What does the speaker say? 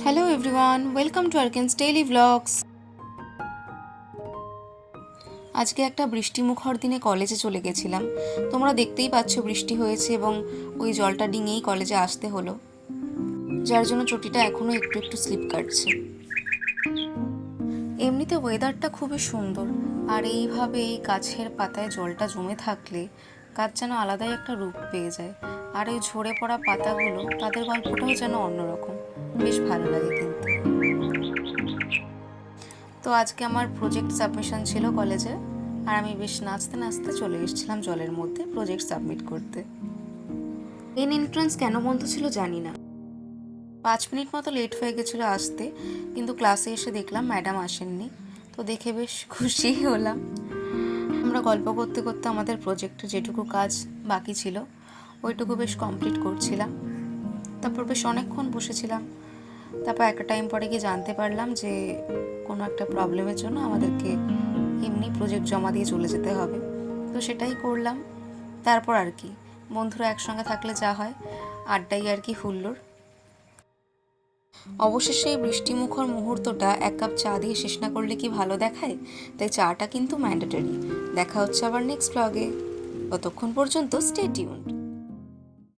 Hello everyone, welcome to Arkan's Daily Vlogs. আজকে একটা বৃষ্টিমুখর দিনে কলেজে চলে গেছিলাম। তোমরা দেখতেই পাচ্ছ বৃষ্টি হয়েছে এবং ওই জলটা ডিঙেই কলেজে আসতে হলো, যার জন্য চটিটা এখনো একটু একটু স্লিপ কাটছে। এমনিতে ওয়েদারটা খুবই সুন্দর, আর এইভাবে এই গাছের পাতায় জলটা জমে থাকলে গাছ যেন আলাদাই একটা রূপ পেয়ে যায়। আর এই ঝরে পড়া পাতাগুলো, তাদের গল্পটাও যেন অন্যরকম, বেশ ভালো লাগে কিন্তু। তো আজকে আমার প্রজেক্ট সাবমিশন ছিল কলেজে, আর আমি বেশ নাচতে নাচতে চলে এসেছিলাম জলের মধ্যে প্রজেক্ট সাবমিট করতে। মেন এন্ট্রান্স কেন বন্ধ ছিল জানি না, 5 মিনিট মতো লেট হয়ে গেছিলো আসতে, কিন্তু ক্লাসে এসে দেখলাম ম্যাডাম আসেননি। তো দেখে বেশ খুশি হলাম। আমরা গল্প করতে করতে আমাদের প্রজেক্টের যেটুকু কাজ বাকি ছিল ওইটুকু বেশ কমপ্লিট করছিলাম। তারপর বেশ অনেকক্ষণ বসেছিলাম। তারপর একটা টাইম পরে গিয়ে জানতে পারলাম যে কোনো একটা প্রবলেমের জন্য আমাদেরকে এমনি প্রজেক্ট জমা দিয়ে চলে যেতে হবে। তো সেটাই করলাম। তারপর আর কি, বন্ধুরা একসঙ্গে থাকলে যা হয়, আড্ডাই আর কি হুল্লোড়। অবশেষে এই বৃষ্টিমুখর মুহূর্তটা 1 কাপ চা দিয়ে শেষ না করলে কি ভালো দেখায়? তাই চাটা কিন্তু ম্যান্ডেটরি। দেখা হচ্ছে আবার নেক্সট ব্লগে। ততক্ষণ পর্যন্ত স্টে টিউনড।